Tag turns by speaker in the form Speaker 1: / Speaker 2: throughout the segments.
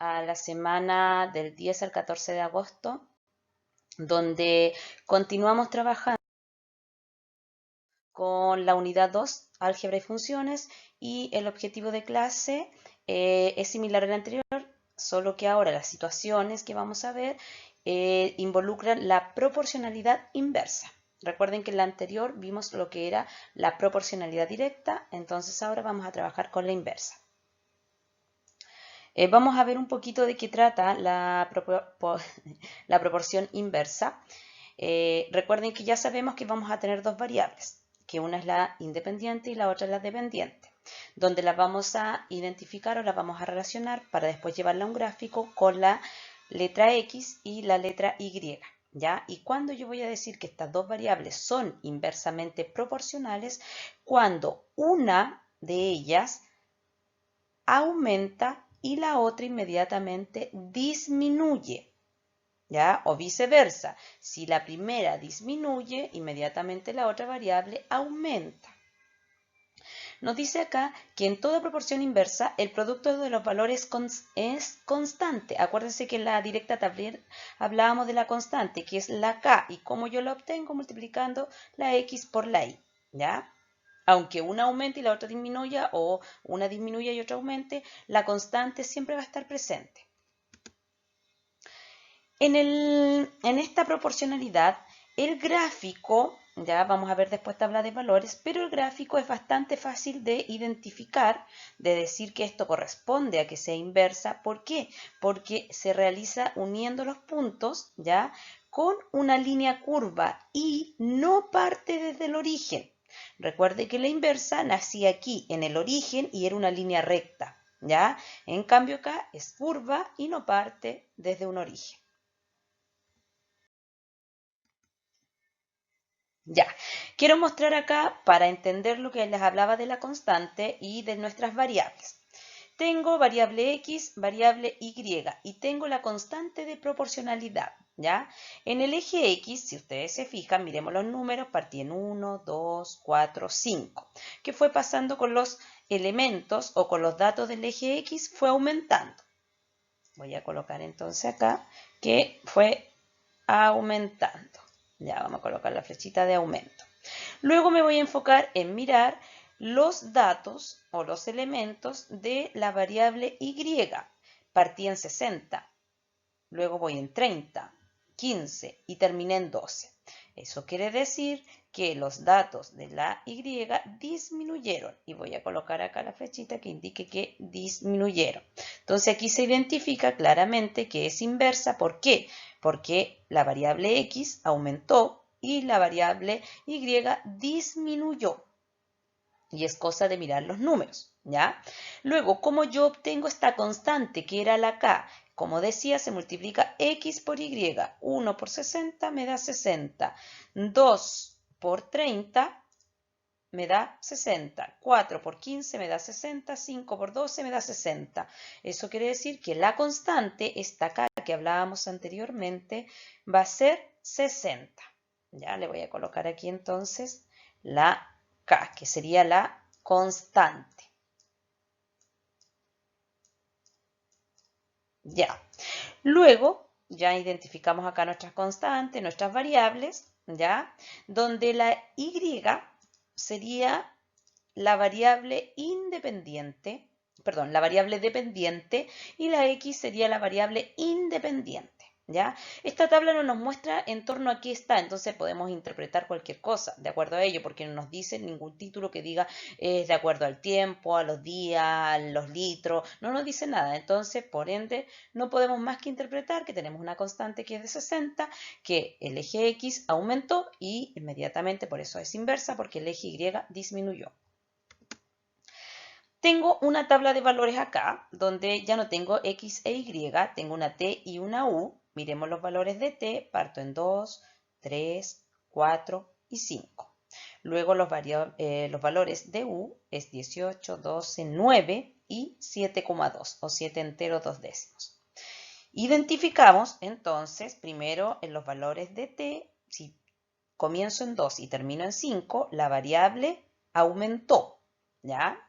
Speaker 1: a la semana del 10 al 14 de agosto, donde continuamos trabajando con la unidad 2, álgebra y funciones, y el objetivo de clase es similar al anterior, solo que ahora las situaciones que vamos a ver involucran la proporcionalidad inversa. Recuerden que en la anterior vimos lo que era la proporcionalidad directa, entonces ahora vamos a trabajar con la inversa. Vamos a ver un poquito de qué trata la proporción inversa. Recuerden que ya sabemos que vamos a tener dos variables, que una es la independiente y la otra es la dependiente, donde las vamos a identificar o las vamos a relacionar para después llevarla a un gráfico con la letra X y la letra Y. ¿Ya? Y cuando yo voy a decir que estas dos variables son inversamente proporcionales, cuando una de ellas aumenta y la otra inmediatamente disminuye, ¿ya? O viceversa. Si la primera disminuye, inmediatamente la otra variable aumenta. Nos dice acá que en toda proporción inversa el producto de los valores es constante. Acuérdense que en la directa también hablábamos de la constante, que es la k, y cómo yo la obtengo multiplicando la x por la y, ¿ya? Aunque una aumente y la otra disminuya, o una disminuya y otra aumente, la constante siempre va a estar presente. En esta proporcionalidad, el gráfico, ya vamos a ver después tabla de valores, pero el gráfico es bastante fácil de identificar, de decir que esto corresponde a que sea inversa. ¿Por qué? Porque se realiza uniendo los puntos, ya, con una línea curva y no parte desde el origen. Recuerde que la inversa nacía aquí en el origen y era una línea recta, ¿ya? En cambio acá es curva y no parte desde un origen. Ya, quiero mostrar acá para entender lo que les hablaba de la constante y de nuestras variables. Tengo variable X, variable Y y tengo la constante de proporcionalidad, ¿ya? En el eje X, si ustedes se fijan, miremos los números, partí en 1, 2, 4, 5. ¿Qué fue pasando con los elementos o con los datos del eje X? Fue aumentando. Voy a colocar entonces acá que fue aumentando. Ya vamos a colocar la flechita de aumento. Luego me voy a enfocar en mirar los datos o los elementos de la variable Y. Partí en 60, luego voy en 30, 15 y terminé en 12. Eso quiere decir que los datos de la Y disminuyeron. Y voy a colocar acá la flechita que indique que disminuyeron. Entonces aquí se identifica claramente que es inversa. ¿Por qué? Porque la variable X aumentó y la variable Y disminuyó. Y es cosa de mirar los números, ¿ya? Luego, ¿cómo yo obtengo esta constante que era la K? Como decía, se multiplica X por Y. 1 por 60 me da 60. 2 por 30 me da 60. 4 por 15 me da 60. 5 por 12 me da 60. Eso quiere decir que la constante, esta K que hablábamos anteriormente, va a ser 60. Ya le voy a colocar aquí entonces la K, que sería la constante. Ya. Luego, ya identificamos acá nuestras constantes, nuestras variables, ¿ya? Donde la Y sería la variable independiente, perdón, la variable dependiente y la X sería la variable independiente. ¿Ya? Esta tabla no nos muestra en torno a qué está, entonces podemos interpretar cualquier cosa de acuerdo a ello, porque no nos dice ningún título que diga es de acuerdo al tiempo, a los días, a los litros, no nos dice nada. Entonces, por ende, no podemos más que interpretar que tenemos una constante que es de 60, que el eje X aumentó y inmediatamente por eso es inversa, porque el eje Y disminuyó. Tengo una tabla de valores acá, donde ya no tengo X e Y, tengo una T y una U. Miremos los valores de T, parto en 2, 3, 4 y 5. Luego los valores de U es 18, 12, 9 y 7,2 o 7 enteros 2 décimos. Identificamos entonces primero en los valores de T, si comienzo en 2 y termino en 5, la variable aumentó, ¿ya?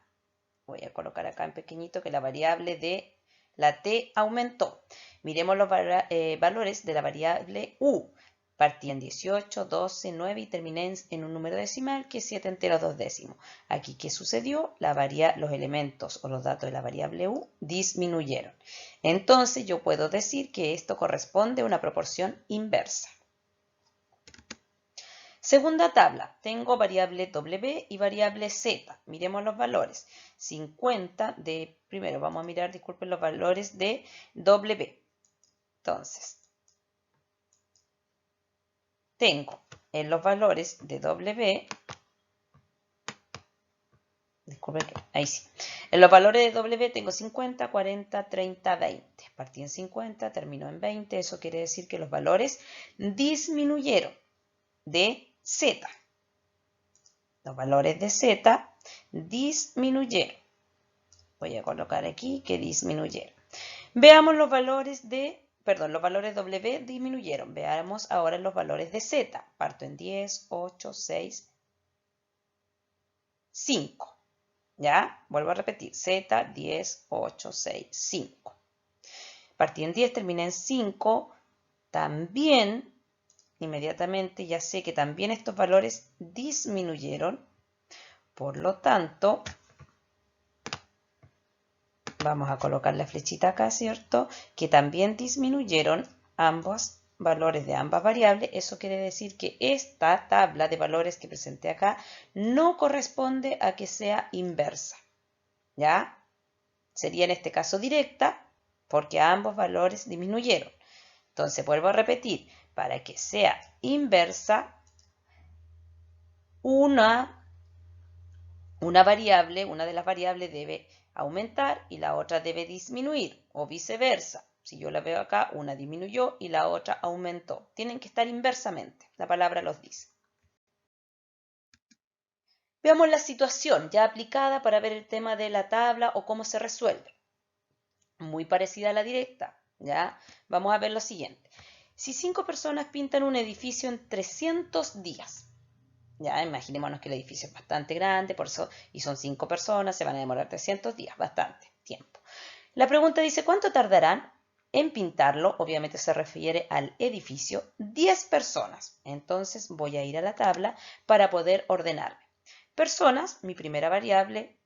Speaker 1: Voy a colocar acá en pequeñito que la variable de La t aumentó. Miremos los valores de la variable u. Partí en 18, 12, 9 y terminé en un número decimal que es 7 enteros 2 décimos. Aquí, ¿qué sucedió? Los elementos o los datos de la variable u disminuyeron. Entonces, yo puedo decir que esto corresponde a una proporción inversa. Segunda tabla, tengo variable w y variable z. Miremos los valores. 50 de, primero vamos a mirar, disculpen, los valores de w. Entonces, tengo en los valores de w, disculpen, ahí sí. En los valores de w tengo 50, 40, 30, 20. Partí en 50, terminó en 20. Eso quiere decir que los valores disminuyeron de z. Los valores de z disminuyeron. Voy a colocar aquí que disminuyeron. Veamos los valores de, los valores W disminuyeron. Veamos ahora los valores de Z. Parto en 10, 8, 6, 5. ¿Ya? Vuelvo a repetir. Z, 10, 8, 6, 5. Partí en 10, terminé en 5. También, inmediatamente, ya sé que también estos valores disminuyeron. Por lo tanto, vamos a colocar la flechita acá, ¿cierto? Que también disminuyeron ambos valores de ambas variables. Eso quiere decir que esta tabla de valores que presenté acá no corresponde a que sea inversa. ¿Ya? Sería en este caso directa porque ambos valores disminuyeron. Entonces, vuelvo a repetir, para que sea inversa, una de las variables debe aumentar y la otra debe disminuir, o viceversa. Si yo la veo acá, una disminuyó y la otra aumentó. Tienen que estar inversamente, la palabra los dice. Veamos la situación ya aplicada para ver el tema de la tabla o cómo se resuelve. Muy parecida a la directa, ¿ya? Vamos a ver lo siguiente. Si 5 personas pintan un edificio en 300 días, ya, imaginémonos que el edificio es bastante grande, por eso, y son 5 personas, se van a demorar 300 días, bastante tiempo. La pregunta dice, ¿cuánto tardarán en pintarlo? Obviamente se refiere al edificio, 10 personas. Entonces voy a ir a la tabla para poder ordenarme. Personas, mi primera variable,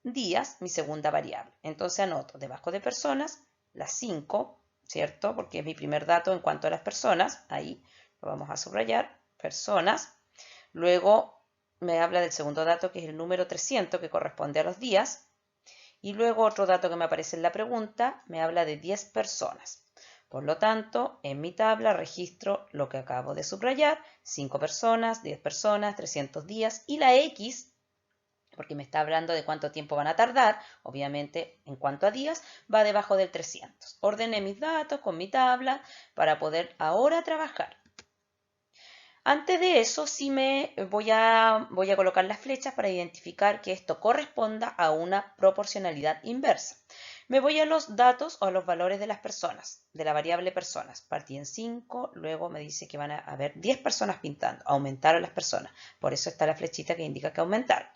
Speaker 1: días, mi segunda variable. Entonces anoto debajo de personas las 5, ¿cierto? Porque es mi primer dato en cuanto a las personas. Ahí lo vamos a subrayar, personas. Luego me habla del segundo dato, que es el número 300, que corresponde a los días. Y luego otro dato que me aparece en la pregunta, me habla de 10 personas. Por lo tanto, en mi tabla registro lo que acabo de subrayar, 5 personas, 10 personas, 300 días. Y la X, porque me está hablando de cuánto tiempo van a tardar, obviamente en cuanto a días, va debajo del 300. Ordené mis datos con mi tabla para poder ahora trabajar. Antes de eso, sí voy a colocar las flechas para identificar que esto corresponda a una proporcionalidad inversa. Me voy a los datos o a los valores de las personas, de la variable personas. Partí en 5, luego me dice que van a haber 10 personas pintando. Aumentaron las personas. Por eso está la flechita que indica que aumentaron.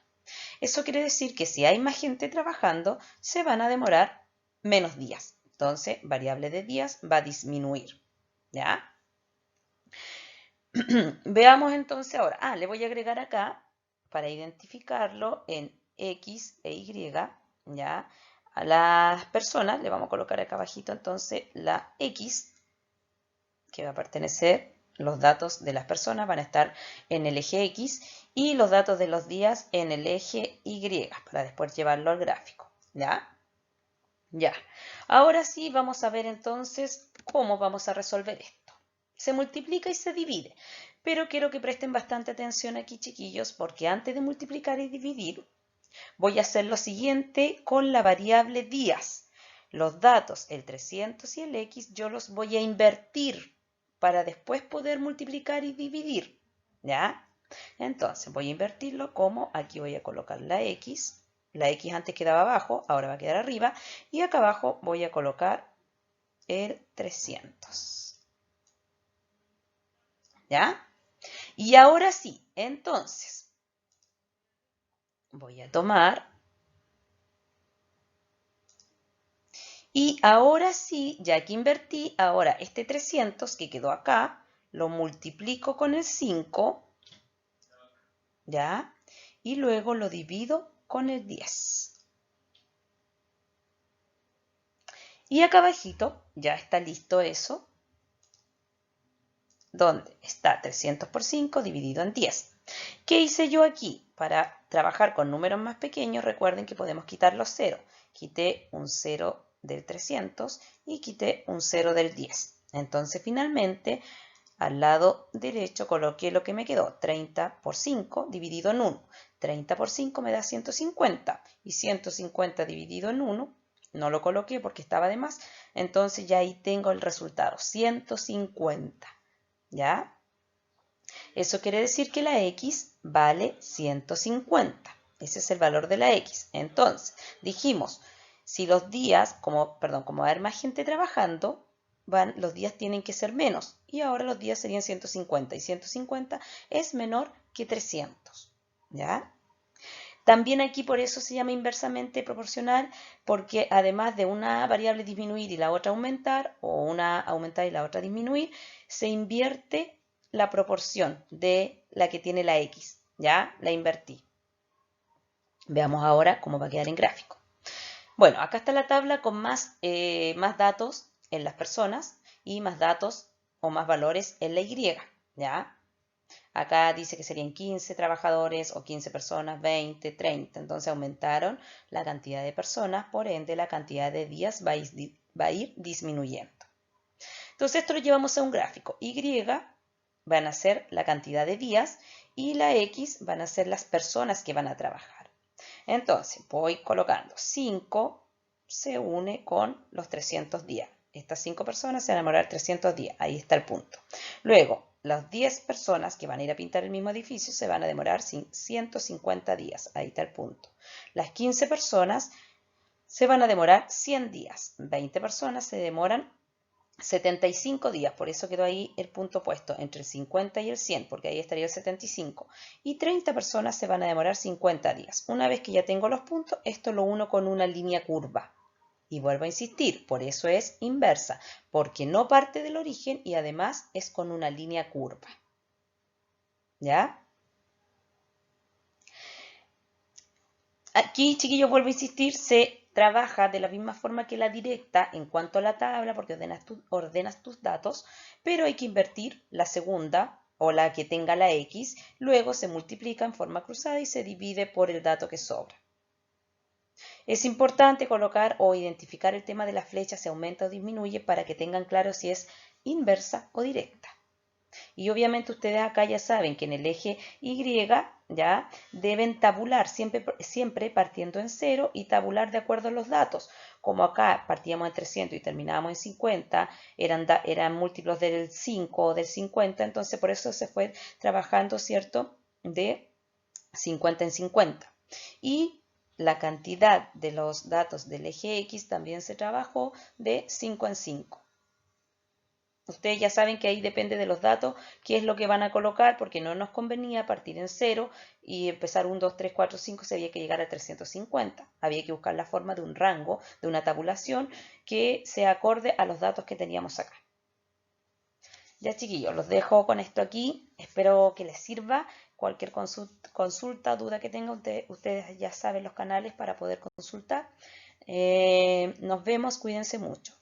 Speaker 1: Eso quiere decir que si hay más gente trabajando, se van a demorar menos días. Entonces, variable de días va a disminuir. ¿Ya? Veamos entonces ahora. Le voy a agregar acá, para identificarlo en X e Y, ¿ya? A las personas le vamos a colocar acá abajito entonces la X, que va a pertenecer, los datos de las personas van a estar en el eje X y los datos de los días en el eje Y, para después llevarlo al gráfico, ¿ya? Ya. Ahora sí vamos a ver entonces cómo vamos a resolver esto. Se multiplica y se divide. Pero quiero que presten bastante atención aquí, chiquillos, porque antes de multiplicar y dividir, voy a hacer lo siguiente con la variable días. Los datos, el 300 y el X, yo los voy a invertir para después poder multiplicar y dividir. ¿Ya? Entonces, voy a invertirlo como, aquí voy a colocar la X. La X antes quedaba abajo, ahora va a quedar arriba. Y acá abajo voy a colocar el 300. ¿Ya? Y ahora sí, entonces, voy a tomar Y ahora sí, ya que invertí, ahora este 300 que quedó acá, lo multiplico con el 5, ¿ya? Y luego lo divido con el 10. Y acá abajito ya está listo eso, donde está 300 por 5 dividido en 10. ¿Qué hice yo aquí? Para trabajar con números más pequeños, recuerden que podemos quitar los ceros. Quité un 0 del 300 y quité un 0 del 10. Entonces, finalmente, al lado derecho coloqué lo que me quedó, 30 por 5 dividido en 1. 30 por 5 me da 150 y 150 dividido en 1, no lo coloqué porque estaba de más, entonces ya ahí tengo el resultado, 150, ¿ya? Eso quiere decir que la x vale 150. Ese es el valor de la x. Entonces, dijimos, si los días, como va a haber más gente trabajando, los días tienen que ser menos. Y ahora los días serían 150. Y 150 es menor que 300. ¿Ya? También aquí por eso se llama inversamente proporcional, porque además de una variable disminuir y la otra aumentar, o una aumentar y la otra disminuir, se invierte la proporción de la que tiene la x. ¿Ya? La invertí. Veamos ahora cómo va a quedar en gráfico. Bueno, acá está la tabla con más datos en las personas y más datos o más valores en la y. ¿Ya? Acá dice que serían 15 trabajadores o 15 personas, 20, 30. Entonces aumentaron la cantidad de personas, por ende la cantidad de días va a ir disminuyendo. Entonces esto lo llevamos a un gráfico. Y van a ser la cantidad de días y la X van a ser las personas que van a trabajar. Entonces voy colocando 5 se une con los 300 días. Estas 5 personas se van a demorar 300 días. Ahí está el punto. Luego, las 10 personas que van a ir a pintar el mismo edificio se van a demorar 150 días. Ahí está el punto. Las 15 personas se van a demorar 100 días. 20 personas se demoran 75 días, por eso quedó ahí el punto puesto entre el 50 y el 100, porque ahí estaría el 75. Y 30 personas se van a demorar 50 días. Una vez que ya tengo los puntos, esto lo uno con una línea curva. Y vuelvo a insistir, por eso es inversa, porque no parte del origen y además es con una línea curva. ¿Ya? Aquí, chiquillos, vuelvo a insistir, se trabaja de la misma forma que la directa en cuanto a la tabla, porque ordenas tus datos, pero hay que invertir la segunda o la que tenga la X, luego se multiplica en forma cruzada y se divide por el dato que sobra. Es importante colocar o identificar el tema de la flecha, si aumenta o disminuye, para que tengan claro si es inversa o directa. Y obviamente ustedes acá ya saben que en el eje Y ya deben tabular siempre partiendo en 0 y tabular de acuerdo a los datos. Como acá partíamos en 300 y terminábamos en 50, eran múltiplos del 5 o del 50, entonces por eso se fue trabajando, ¿cierto?, de 50 en 50. Y la cantidad de los datos del eje X también se trabajó de 5 en 5. Ustedes ya saben que ahí depende de los datos qué es lo que van a colocar, porque no nos convenía partir en 0 y empezar 1, 2, 3, 4, 5, se había que llegar a 350. Había que buscar la forma de un rango, de una tabulación que sea acorde a los datos que teníamos acá. Ya, chiquillos, los dejo con esto aquí. Espero que les sirva. Cualquier consulta, duda que tengan, ustedes ya saben los canales para poder consultar. Nos vemos, cuídense mucho.